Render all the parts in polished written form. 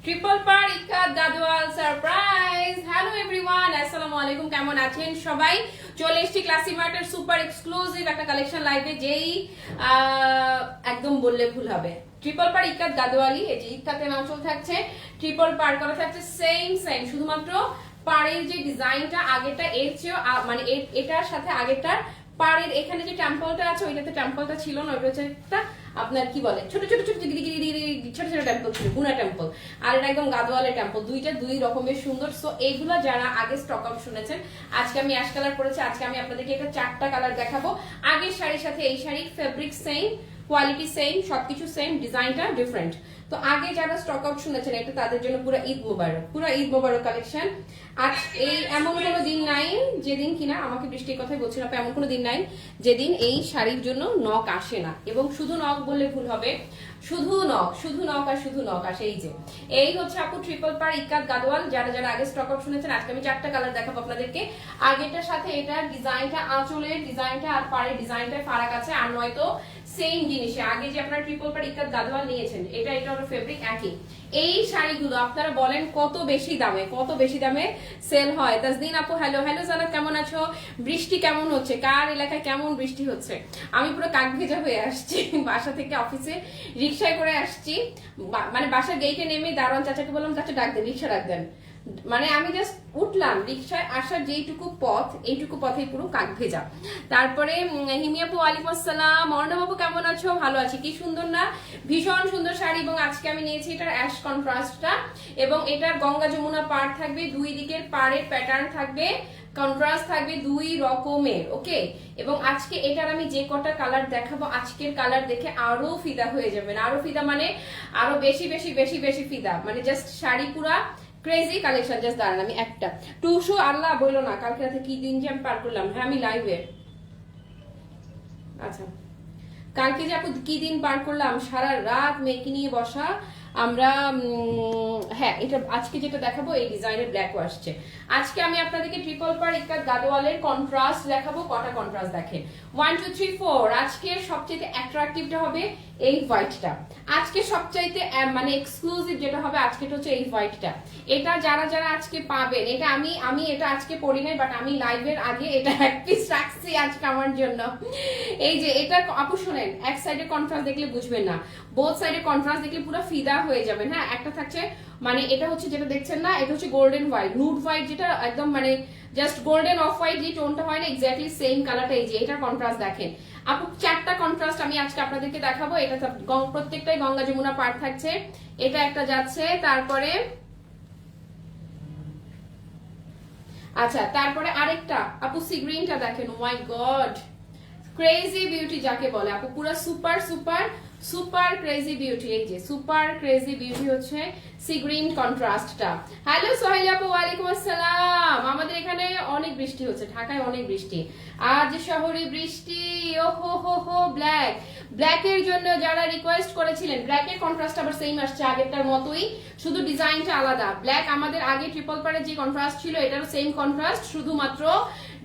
Triple পার ikat Gadwal surprise. Hello everyone, আসসালামু আলাইকুম। কেমন আছেন সবাই? চলে এসেছি ক্লাসি মার্টের সুপার এক্সক্লুসিভ একটা কালেকশন লাইভে, যেই একদম বললে ভুল হবে। ট্রিপল পার ইক্কাত গাদওয়ালি, এই যে ইক্কাতের আঁচল থাকছে, ট্রিপল পার করা থাকছে, সেম শুধুমাত্র পাড়ের যে ডিজাইনটা আগেরটা এর চেয়েও মানে এটার সাথে আগেরটার পাড়ের এখানে যে টেম্পলটা আছে ওইটাতে টেম্পলটা ছিল না, ওইটা হচ্ছে একটা আপনার কি বলে ছোট ছোট ছোট ছোট ছোট টেম্পল ছিল, গুনা টেম্পল, আর এটা একদম গাদওয়ালের টেম্পল, দুইটা দুই রকমের সুন্দর। সো এইগুলো যারা আগে স্টক আউট শুনেছেন, আজকে আমি অ্যাশ কালার করেছি, আজকে আমি আপনাদেরকে এটা 4টা কালার দেখাবো। আগের শাড়ির সাথে এই শাড়ির ফেব্রিক সেম, কোয়ালিটি সেম, সবকিছু সেম, ডিজাইনটা ডিফারেন্ট। তো আগে যারা স্টক আউট শুনেছেন এটা তাদের জন্য পুরো ঈদ মোবারক, পুরো ঈদ মোবারক কালেকশন। আজ এই এমন কোনো দিন নাই যেদিন কিনা, আমাকে বৃষ্টির কথাই বলছিলাম, এমন কোনো দিন নাই যেদিন এই শাড়ির জন্য নক আসে না। এবং শুধু নক বললে ভুল হবে, শুধু নক আর শুধু নক আসে। এই হচ্ছে আপু ট্রিপল পার ইক্কাত গাদওয়াল। যারা যারা আগে স্টক আউট শুনেছেন, আজকে আমি 4টা কালার দেখাবো আপনাদেরকে। আগেরটার সাথে এটার ডিজাইনটা, আঁচলের ডিজাইনটা আর পাড়ের ডিজাইনটা ফারাক আছে, আর নয়তো সেম জিনিসে আগে যে আপনারা ট্রিপল পার ইক্কাত গাদওয়াল নিয়েছেন, এটা হলো ফেব্রিক একই। এই শাড়িগুলো আপনারা বলেন কত বেশি দামে সেল হয়। তাজদিন আপু হ্যালো জানা, কেমন আছো? বৃষ্টি কেমন হচ্ছে? কার এলাকায় কেমন বৃষ্টি হচ্ছে? আমি পুরো কাক ভেজা হয়ে আসছি, বাসা থেকে অফিসে রিক্সায় করে আসছি, মানে বাসার গেটে নেমে দারোয়ান চাচাকে বললাম, চাচা ডাক দেন, রিক্সা ডাক দেন। মানে আমি জাস্ট উঠলাম, রিক্সায় আসার যেইটুকু পথ, এইটুকু পথেই পুরো কাক ভেজা। তারপরে হিমিয়াপু ওয়ালাইকুম আসসালাম, অর্ণবাবু কেমন আছো? ভালো আছি। কি সুন্দর না, ভীষণ সুন্দর শাড়ি। এবং আজকে আমি নিয়েছি এটার অ্যাশ কন্ট্রাস্টটা, এবং এটার গঙ্গা যমুনা পাড় থাকবে, দুই দিকের পাড়ের প্যাটার্ন থাকবে, কন্ট্রাস্ট থাকবে দুই রকমের, ওকে। এবং আজকে এটার আমি যে কটা কালার দেখাবো, আজকের কালার দেখে আরো ফিদা হয়ে যাবেন। আরো ফিদা মানে আরো বেশি বেশি বেশি বেশি ফিদা, মানে জাস্ট শাড়ি পুরা ক্রেজি কালেকশন। জাস্ট দাঁড়ান, আমি একটা টুসু, আল্লাহ বললো না কালকে রাতে কি দিন যে আমি পার করলাম। হ্যাঁ আমি লাইভে, আচ্ছা কালকে যে আপু কি দিন পার করলাম, সারা রাত মেয়েকে নিয়ে বসা আমরা। হ্যাঁ এটা আজকে যেটা দেখাবো এই ডিজাইনের ব্ল্যাকও আসছে। আজকে আমি আপনাদেরকে ট্রিপল পার ইক্কাত গাদওয়ালের কন্ট্রাস্ট দেখাবো। কটা কন্ট্রাস্ট দেখেন, 1 2 3 4। আজকে সবচেয়ে অ্যাট্রাকটিভটা হবে এই হোয়াইটটা। আজকে সবচাইতে মানে এক্সক্লুসিভ যেটা হবে আজকেটা হচ্ছে এই হোয়াইটটা। এটা যারা যারা আজকে পাবেন, এটা আমি এটা আজকে পরি নাই, বাট আমি লাইভের আগে এটা এক পিস রাখছি আজকে আমার জন্য। এই যে এটা আপু শোনেন, এক সাইডে কন্ট্রাস্ট দেখলে বুঝবেন না, বোথ সাইডে কন্ট্রাস্ট দেখলে পুরো ফিদা হয়ে যাবেন। হ্যাঁ একটা থাকছে, মানে এটা হচ্ছে যেটা দেখছেন না, এটা হচ্ছে গোল্ডেন হোয়াইট, নুড হোয়াইট, যেটা একদম মানে জাস্ট গোল্ডেন অফ হোয়াইট যে টোনটা হয় না, এক্স্যাক্টলি সেম কালারটা। এই যে এটার কন্ট্রাস্ট দেখেন আপু, 4টা কন্ট্রাস্ট আমি আজকে আপনাদেরকে দেখাবো। এটা প্রত্যেকটাই গঙ্গা যমুনা পাড় থাকছে। এটা একটা যাচ্ছে, তারপরে আচ্ছা তারপরে আরেকটা আপু সি গ্রিনটা দেখেন, ও মাই গড, ক্রেজি বিউটি যাকে বলে আপু, পুরো super super super crazy beauty. এই যে সুপার ক্রেজি বিউটি হচ্ছে সি গ্রিন কন্ট্রাস্টটা। হ্যালো সোহেল আপু ওয়ালাইকুম আসসালাম। আমাদের এখানে অনেক বৃষ্টি হচ্ছে, ঢাকায় অনেক বৃষ্টি, আজ শহরে বৃষ্টি। ও হো ব্ল্যাকের জন্য যারা রিকোয়েস্ট করেছিলেন, ব্ল্যাকের কন্ট্রাস্ট আবার সেম আসছে আগেরটার মতোই, শুধু ডিজাইনটা আলাদা। ব্ল্যাক আমাদের আগে ট্রিপল পাড়ের যে কন্ট্রাস্ট ছিল, এটারও সেম কন্ট্রাস্ট, শুধুমাত্র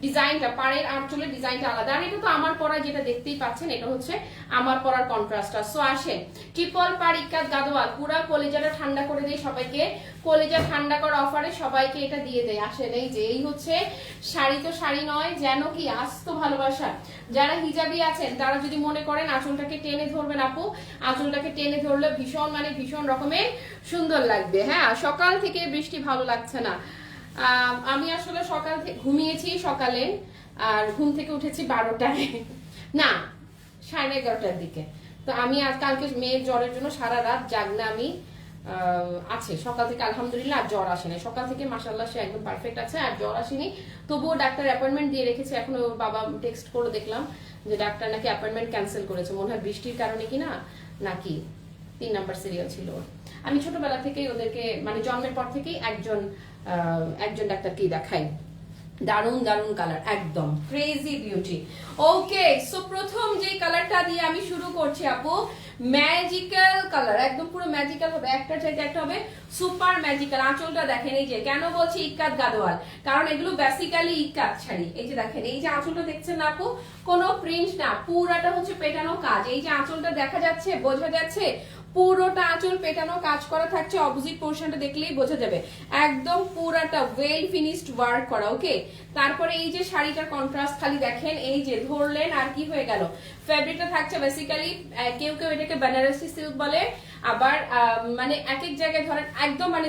ডিজাইনটা, পাড়ের আঁচলের ডিজাইনটা আলাদা। আর এটা তো আমার পরা, যেটা দেখতেই পাচ্ছেন, এটা হচ্ছে আমার পরার কন্ট্রাস্টটা। সো আসেন ট্রিপল পার ইক্কাত গাদওয়াল, পুরা কলেজাটা ঠান্ডা করে দেয় সবাইকে, কলেজা ঠান্ডা করা অফারে সবাইকে এটা দিয়ে দেয়। আসেন এই যে এই হচ্ছে শাড়ি, তো শাড়ি নয় যেন কি আস্ত ভালোবাসা। যারা হিজাবি আছেন তারা যদি মনে করেন আঁচলটাকে টেনে ধরবেন আপু, আঁচলটাকে টেনে ধরলে ভীষণ মানে ভীষণ রকমের সুন্দর লাগবে। হ্যাঁ সকাল থেকে বৃষ্টি ভালো লাগছে না। আমি আসলে সকাল থেকে ঘুমিয়েছি সকালে, আর ঘুম থেকে উঠেছি 12টায়, না 11:30টার দিকে। তো আমি আজ কালকে মেয়ের জ্বরের জন্য সারা রাত জাগনা আমি আছে, সকাল থেকে আলহামদুলিল্লাহ জ্বর আসেনি, সকাল থেকে মাশাআল্লাহ সে একদম পারফেক্ট আছে, আর জ্বর আসেনি। তবুও ডাক্তার অ্যাপয়েন্টমেন্ট দিয়ে রেখেছে। এখন ওর বাবা টেক্সট করে দেখলাম যে ডাক্তার নাকি অ্যাপয়েন্টমেন্ট ক্যান্সেল করেছে, মনে হয় বৃষ্টির কারণে কিনা, নাকি 3 নাম্বার সিরিয়াল ছিল ওর। আমি ছোটবেলা থেকেই ওদেরকে, মানে জন্মের পর থেকেই একজন ডাক্তারকেই দেখাই। দারুন দারুন কালার, একদম ক্রেজি বিউটি। ওকে সো প্রথম যে কালারটা দিয়ে আমি শুরু করছি আপু, ম্যাজিক্যাল কালার, একদম পুরো ম্যাজিক্যাল হবে, একটা চাইতে একটা হবে সুপার ম্যাজিক্যাল। আঁচলটা দেখেন, এই যে কেন বলছি ইক্কাত গাদওয়াল, কারণ এগুলো বেসিক্যালি ইক্কাত শাড়ি। এই যে দেখেন, এই যে আঁচলটা দেখছেন না আপু, কোনো প্রিন্ট না, পুরাটা হচ্ছে পেটানো কাজ। এই যে আঁচলটা দেখা যাচ্ছে, বোঝা যাচ্ছে পুরোটা আঁচল পেটানো কাজ করা থাকছে, অপোজিট পোর্শনটা দেখলেই বোঝা যাবে একদম পুরাটা ওয়েল ফিনিশড ওয়ার্ক করা। ওকে, তারপরে এই যে শাড়িটার কন্ট্রাস্ট খালি দেখেন, এই যে ধরলেন আর কি হয়ে গেল। ফেব্রিকটা থাকছে বেসিক্যালি কেউ কেউ এটাকে বেনারসি সিল্ক বলে, আবার মানে এক এক জায়গায় ধরেন একদম মানে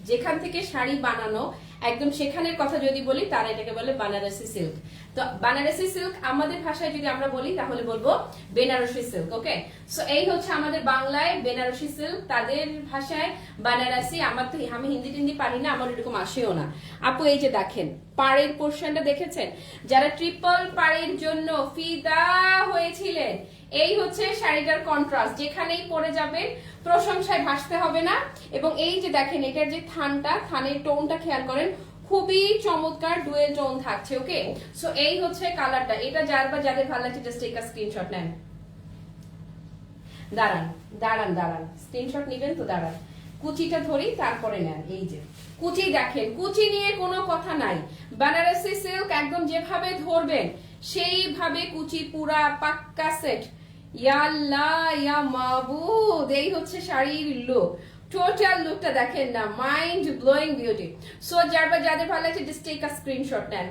যেখান থেকে শাড়ি বানানো একদম সেখানের কথা যদি বলি তারা এটাকে বলে বানারসি সিল্ক। তো বানারসি সিল্ক আমাদের ভাষায় যদি আমরা বলি তাহলে বলবো বেনারসি সিল্ক। ওকে, সো এই হচ্ছে আমাদের বাংলায় বেনারসি সিল্ক, তাদের ভাষায় বানারসি। আমার তো আমি হিন্দি টিন্দি পারি না, আমার এরকম আসেও না। আপু এই যে দেখেন পাড়ের পোর্শনটা দেখেছেন, যারা ট্রিপল পাড়ের জন্য ফিদা হয়েছিলেন, এই হচ্ছে শাড়িটার কন্ট্রাস্ট, যেখানেই পরে যাবেন প্রশংসায় ভাসতে হবে না। এবং এই যে দেখেন এটার যে থানটা, থানের টোনটা খেয়াল করেন, খুবই চমৎকার ডুয়েল টোন থাকছে। ওকে, সো এই হচ্ছে কালারটা। এটা যার বা যাদের ভালো লাগছে জাস্ট টেক আ স্ক্রিনশট নেন। দাঁড়ান দাঁড়ান দাঁড়ান, স্ক্রিনশট নিবেন তো দাঁড়ান, কুচিটা ধরি তারপরে নেন। এই যে কুচি দেখেন, কুচি নিয়ে কোনো কথা নাই, বানারসি সিল্ক একদম যেভাবে ধরবেন সেইভাবে কুচি পুরা পাক্কা সেট। ইয়া আল্লাহ ইয়া মাবুদ, এই হচ্ছে শাড়ির লুক। টোটাল লুকটা দেখেন না, মাইন্ড ব্লোয়িং বিউটি। সো যার বা যাদের ভালো লাগছে জাস্ট টেক আ স্ক্রিনশট নেন।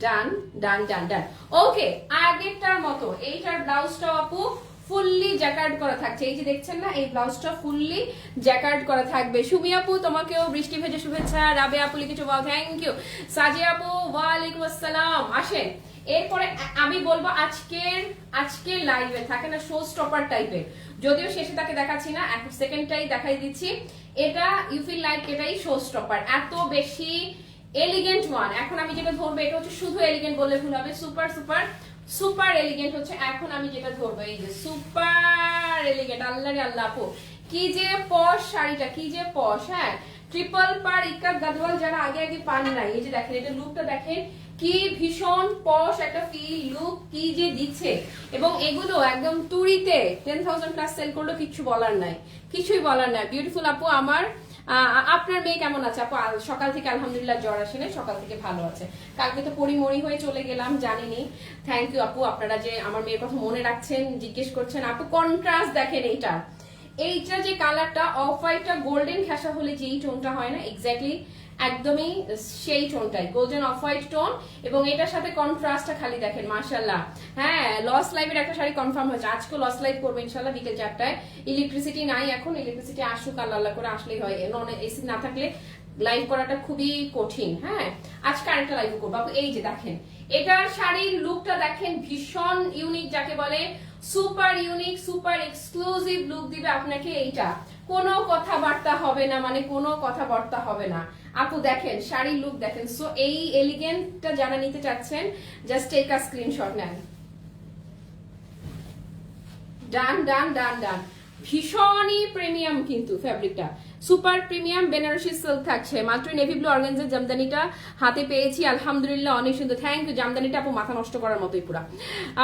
ডান ডান ডান ডান। ওকে, আগেরটার মতো এইটার ব্লাউজটা আপু ফুললি জ্যাকার্ড করা থাকছে। এই যে দেখছেন না, এই ব্লাউজটা ফুললি জ্যাকার্ড করা থাকবে। সুমি আপু তোমাকেও বৃষ্টি ভেজে শুভেচ্ছা। রাবে আপু লিখেছো ওয়াও থ্যাংক ইউ। সাজিয়া আপু ওয়ালাইকুম আসসালাম। আসেন এরপরে আমি বলবো আজকের লাইভে থাকে না শো স্টপার টাইপের, যদিও শেষে তাকে দেখাচ্ছি না, এখন সেকেন্ডটাই দেখাই দিচ্ছি। এটা ইউ ফিল লাইক এটাই শো স্টপার, এত বেশি এলিগেন্ট ওয়ান। এখন আমি যেটা ধরবো এটা হচ্ছে শুধু এলিগেন্ট বললে ভুল হবে, সুপার সুপার সুপার এলিগেন্ট হচ্ছে এখন আমি যেটা ধরবো। এই যে সুপার এলিগেন্ট, আল্লাহ রে আল্লাহ আপু কি যে পশ শাড়িটা, কি যে পশ। হ্যাঁ, ট্রিপল পার ইক্কাত গাদওয়াল যারা আগে আগে পান নাই, এই যে দেখেন এটা লুকটা দেখেন কি ভীষণ পশ একটা ফিল লুক কি যে দিচ্ছে। এবং এগুলো একদম তুড়িতে 10,000 প্লাস সেল করলো, কিছু বলার নাই, কিছুই বলার নাই। বিউটিফুল আপু আমার আপনার মেয়ে কেমন আছে আপু? সকাল থেকে আলহামদুলিল্লাহ জ্বর আসে না, সকাল থেকে ভালো আছে। কালকে তো পরিমরি হয়ে চলে গেলাম জানিনি। থ্যাংক ইউ আপু, আপনারা যে আমার মেয়ের কথা মনে রাখছেন, জিজ্ঞেস করছেন। আপু কন্ট্রাস্ট দেখেন এইটা যে কালারটা অফ হোয়াইটটা গোল্ডেন ঘেঁষা হলে যেই টোনটা হয় না, এক্স্যাক্টলি একদমই সেই টোনটাই, গোল্ডেন অফ হোয়াইট টোন। এবং এটার সাথে কন্ট্রাস্টটা খালি দেখেন মাশাআল্লাহ। হ্যাঁ, লস লাইভের একটা শাড়ি কনফার্ম হয়েছে, আজকে লস লাইভ করবো ইনশাআল্লাহ বিকেল 4টায়। ইলেকট্রিসিটি নাই এখন, ইলেকট্রিসিটি আসুক, আল্লাহ করে আসলেই হয়, নন এসি না থাকলে লাইভ করাটা খুবই কঠিন। হ্যাঁ, আজকে আরেকটা লাইভ করবো। এই যে দেখেন এটার শাড়ির লুকটা দেখেন, ভীষণ ইউনিক, যাকে বলে super unique super exclusive look দিবে আপনাকে এইটা। কোনো কথাবার্তা হবে না, মানে কোনো কথাবার্তা হবে না আপু। দেখেন শাড়ির লুক দেখেন। সো এই এলিগেন্টটা যারা নিতে চাচ্ছেন জাস্ট টেক আ স্ক্রিনশট নেন। ডান ডান ডান ডান। ভীষণই প্রিমিয়াম কিন্তু ফ্যাব্রিকটা, সুপার প্রিমিয়াম বেনারসি সিল্ক থাকছে। মাত্র নেভি ব্লু অর্গানজার জামদানিটা হাতে পেয়েছি, আলহামদুলিল্লাহ অনেক সুন্দর। Thank you. জামদানিটা আপু মাথা নষ্ট করার মতোই পুরা।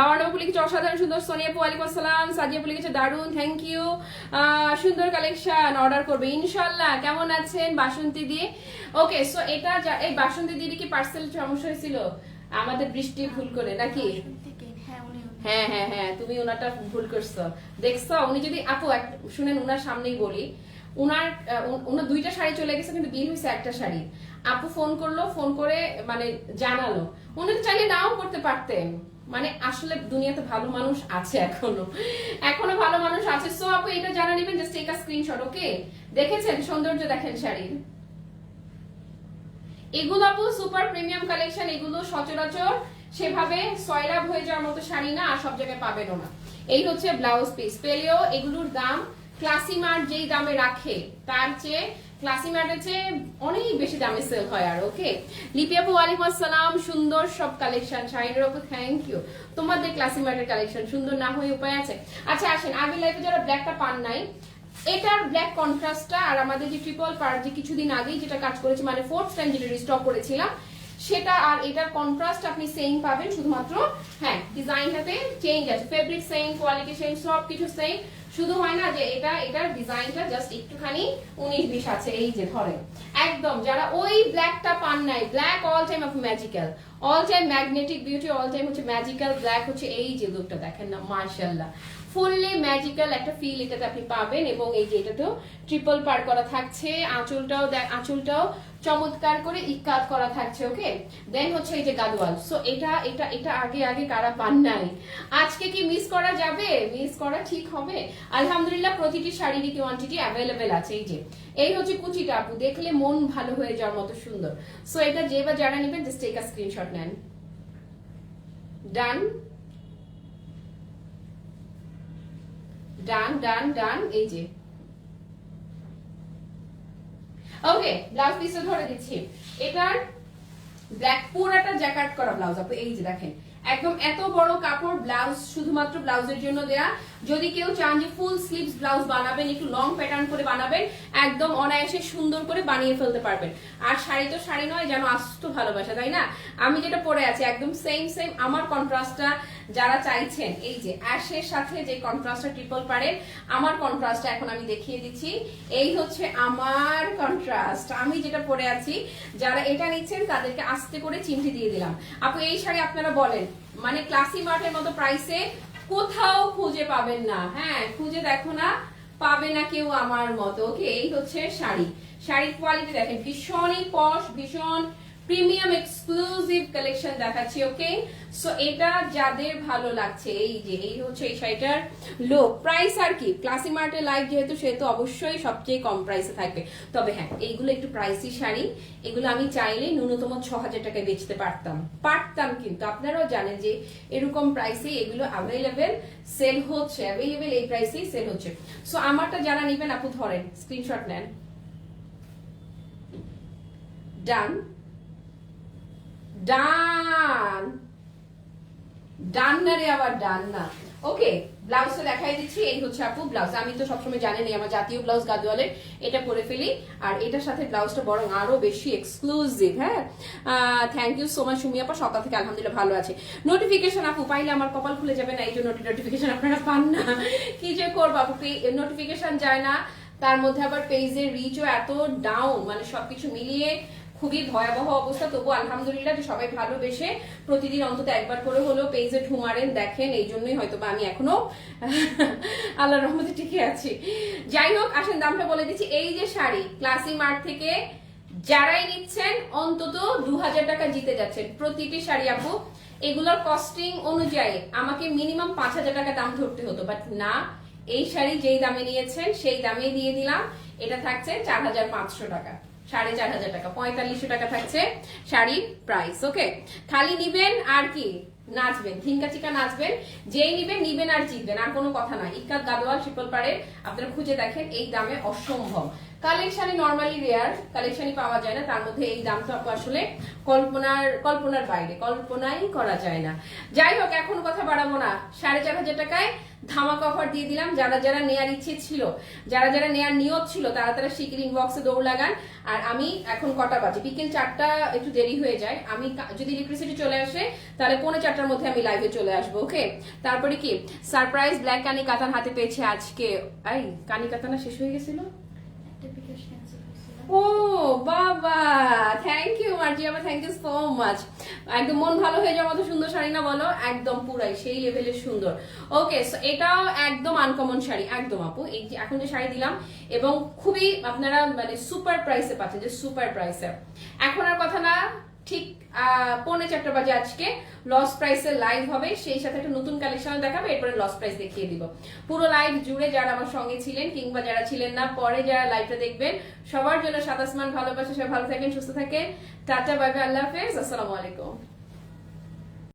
অর্ণব আপু লিখেছে অসাধারণ সুন্দর। সোনিয়া আপু ওয়ালাইকুম আসসালাম। সাজিয়া আপু লিখেছে দারুন, থ্যাংক ইউ। সুন্দর কালেকশন, অর্ডার করবে ইনশাল্লাহ। কেমন আছেন বাসন্তী দি? ওকে, সো এটা এই বাসন্তী দিদি কি পার্সেল সমস্যা হয়েছিল আমাদের বৃষ্টি ভুল করে নাকি? হ্যাঁ হ্যাঁ হ্যাঁ, তুমি ওনারটা ভুল করছো, দেখছো। উনি যদি আপু শুনেন, ওনার সামনেই বলি, ওনার দুইটা শাড়ি চলে গেছে কিন্তু বিল হয়েছে একটা শাড়ি। আপু ফোন করলো, ফোন করে মানে জানালো, উনি তো চাইলে নাও করতে পারতেন। মানে আসলে দুনিয়াতে ভালো মানুষ আছে, এখনো ভালো মানুষ আছে। সো আপু এটা জানা নেবেন, জাস্ট টেক আ স্ক্রিনশট। ওকে, দেখেছেন সৌন্দর্য দেখেন শাড়ির। এগুলো আপু সুপার প্রিমিয়াম কালেকশন, এগুলো সচরাচর সেভাবে সয়লাভ হয়ে যাওয়ার মতো শাড়ি না, আর সব জায়গায় পাবেনও না। এই হচ্ছে ব্লাউজ পিস। পেলেও এগুলোর দাম ক্লাসি মার্ট যেই দামে রাখে তার চেয়ে ক্লাসি মার্টের চেয়ে অনেক বেশি দামে সেল হয়। আর ওকে, লিপি আপু ওয়ালাইকুম আসসালাম। সুন্দর সব কালেকশন শাড়ির আপু, থ্যাংক ইউ। তোমাদের ক্লাসি মার্টের কালেকশন সুন্দর না হয়ে উপায় আছে? আচ্ছা আসেন, আগের লাইফে যারা ব্ল্যাকটা পান নাই, এটার ব্ল্যাক কন্ট্রাস্টটা আর আমাদের যে ট্রিপল পার যে কিছুদিন আগেই যেটা কাজ করেছি, মানে ফোর্থ টাইম যেটা রিস্টক করেছিলাম, সেটা আর এটার কন্ট্রাস্ট আপনি সেম পাবেন, শুধুমাত্র হ্যাঁ ডিজাইনটাতে চেঞ্জ আছে। ফেব্রিক সেম, কোয়ালিটি সেম, সব কিছু সেম। শুধু হয় না যে এটার ডিজাইনটা জাস্ট একটুখানি 19-20 আছে। এই যে ধরেন একদম যারা ওই ব্ল্যাকটা পান নাই, black all time of magical, all time magnetic beauty, all time হচ্ছে ম্যাজিক্যাল ব্ল্যাক হচ্ছে। এই যে লুকটা দেখেন না মাশাআল্লাহ, ফুললি ম্যাজিক্যাল একটা ফিল এটাতে আপনি পাবেন। এবং এই যে এটাতেও ট্রিপল পার করা থাকছে, আঁচলটাও চমৎকার করে ইকাত করা থাকছে। ওকে, দেন হচ্ছে এই যে গাদোয়াল। সো এটা এটা এটা আগে আগে কারা পান নাই, আজকে কি মিস করা যাবে? মিস করা ঠিক হবে? আলহামদুলিল্লাহ প্রতিটি শাড়িরই কোয়ান্টিটি অ্যাভেলেবেল আছে। এই যে এই হচ্ছে কুচিটা আপু, দেখলে মন ভালো হয়ে যাওয়ার মতো সুন্দর। সো এটা যে বা যারা নেবেন জাস্ট টেক আ স্ক্রিনশট নেন। ডান ডান ডান ডান। এই যে ওকে, ব্লাউজ পিসও ধরে দিচ্ছি। এটার ব্ল্যাক পুরাটা জ্যাকেট করা ব্লাউজ আপু। এই যে দেখেন একদম এত বড় কাপড়, ব্লাউজ শুধুমাত্র ব্লাউজের জন্য দেয়া। যদি কেউ চান যে ফুল স্লিভস ব্লাউজ বানাবেন, একটু লং প্যাটার্ন করে বানাবেন, একদম অনায়াসে সুন্দর করে বানিয়ে ফেলতে পারবেন। আর শাড়ি তো শাড়ি নয়, যেন আস্ত ভালোবাসা, তাই না? আমি যেটা পরে আছি একদম সেম সেম আমার কন্ট্রাস্টটা যারা চাইছেন, এই যে অ্যাশের সাথে যে কন্ট্রাস্টটা ট্রিপল পাড়ের, আমার কন্ট্রাস্টটা এখন আমি দেখিয়ে দিচ্ছি। এই হচ্ছে আমার কন্ট্রাস্ট, আমি যেটা পরে আছি। যারা এটা নিচ্ছেন তাদেরকে আস্তে করে চিমটি দিয়ে দিলাম। আপু এই শাড়ি আপনারা বলেন মানে ক্লাসি মার্টের মতো প্রাইসে কোথাও খুঁজে পাবেন না। হ্যাঁ, খুঁজে দেখো না, পাবে না কেউ আমার মতো। ওকে, এই হচ্ছে শাড়ির কোয়ালিটি দেখেন, ভীষণই পশ, ভীষণ প্রিমিয়াম এক্সক্লুসিভ কালেকশন দেখাচ্ছি। ওকে, সো এটা যাদের ভালো লাগছে, এই যে এই হচ্ছে এই শাড়িটার লো প্রাইস। আর কি ক্লাসি মার্টের লাইভ যেহেতু, সেহেতু অবশ্যই সবচেয়ে কম প্রাইসে থাকবে। তবে হ্যাঁ, এইগুলো একটু প্রাইসি শাড়ি, এগুলো আমি চাইলে ন্যূনতম 6000 টাকায় বেচতে পারতাম, কিন্তু আপনারাও জানেন যে এরকম প্রাইসে এগুলো অ্যাভেলেবেল সেল হচ্ছে, অ্যাভেলেবেল এই প্রাইসেই সেল হচ্ছে। সো আমারটা যারা নিবেন আপু ধরেন স্ক্রিনশট নেন। ডান ডান ডান না রে, আবার ডান না। ওকে, ব্লাউজটা দেখাই দিচ্ছি। এই হচ্ছে আপু ব্লাউজ। আমি তো সবসময় জানেনই আমার জাতীয় ব্লাউজ গাদোয়ালের, এটা পরে ফেলি। আর এটার সাথে ব্লাউজটা বরং আরো বেশি এক্সক্লুসিভ। হ্যাঁ, thank you so much Sumi আপা, সকাল থেকে আলহামদুলিল্লাহ ভালো আছে। নোটিফিকেশন আপু পাইলে আমার কপাল খুলে যাবে না, এই জন্য নোটিফিকেশন আপনারা পান না। কি যে করবো আপু, নোটিফিকেশন যায় না, তার মধ্যে আবার পেজের রিচও এত ডাউন, মানে সবকিছু মিলিয়ে খুবই ভয়াবহ অবস্থা। তবু আলহামদুলিল্লাহ যে সবাই ভালোবেসে প্রতিদিন অন্তত একবার করে হলেও পেজে ঢুমারেন, দেখেন। এই জন্যই হয়তো বা আমি এখনো আল্লাহর রহমতে টিকে আছি। যাই হোক, আসেন দামটা বলে দিচ্ছি। এই যে শাড়ি ক্লাসি মার্ট থেকে যারাই নিচ্ছেন অন্তত 2000 টাকা জিতে যাচ্ছেন প্রতিটি শাড়ি আপু। এগুলোর কস্টিং অনুযায়ী আমাকে মিনিমাম 5000 টাকা দাম ধরতে হতো, বাট না, এই শাড়ি যেই দামে নিয়েছেন সেই দামে দিয়ে দিলাম। এটা থাকছে 4500 টাকা, 4500 টাকা, 4500 টাকা থাকছে শাড়ির প্রাইস। ওকে, খালি নিবেন আর কি নাচবেন, থিনকা চিকা নাচবেন। যেই নিবেন আর জিতবেন, আর কোনো কথা না। ইক্কাত গাদোয়াল ট্রিপল পাড়ের আপনারা খুঁজে দেখেন, এই দামে অসম্ভব কালেকশনই নরমালি রেয়ার কালেকশনই পাওয়া যায় না। তার মধ্যে এই দাম তো আসলে কল্পনার বাইরে, কল্পনাই করা যায় না। যাই হোক, এখন কথা বাড়াবো না। 4500 টাকায় ধামাকা অফার দিয়ে দিলাম। যারা যারা নেয়ার ইচ্ছে ছিল, যারা যারা নেয়ার নিয়ত ছিল, তারা তারা শিগগির ইনবক্সে দৌড় লাগান। আর আমি এখন কটা বাজে, বিকেল 4টা, একটু দেরি হয়ে যায়। আমি যদি ইলেকট্রিসিটি চলে আসে তাহলে 3:45টার মধ্যে আমি লাইভে চলে আসবো। ওকে, তারপরে কি সারপ্রাইজ ব্ল্যাক কানি কাতান হাতে পেয়েছে আজকে। এই কানি কাতানা শেষ হয়ে গেছিল। ও বাবা, থ্যাংক ইউ মার্জিয়াবা, থ্যাংক ইউ সো মাচ। একদম মন ভালো হয়ে যাওয়ার মতো সুন্দর শাড়ি না বলো? একদম পুরাই সেই লেভেলের সুন্দর। ওকে, সো এটাও একদম আনকমন শাড়ি, একদম আপু। এই যে এখন যে শাড়ি দিলাম, এবং খুবই আপনারা মানে সুপার প্রাইসে পাচ্ছেন, যে সুপার প্রাইসে। এখন আর কথা না, ঠিক 3:45 বাজে আজকে লস প্রাইসের লাইভ হবে, সেই সাথে একটা নতুন কালেকশন দেখাবে, এরপরে লস প্রাইস দেখিয়ে দিব। পুরো লাইভ জুড়ে যারা আমার সঙ্গে ছিলেন কিংবা যারা ছিলেন না, পরে যারা লাইভটা দেখবেন, সবার জন্য সাত আসমান ভালোবাসা। সবাই ভালো থাকেন, সুস্থ থাকেন। টাটা, বাই বাই, আল্লাহ হাফেজ, আসসালামু আলাইকুম।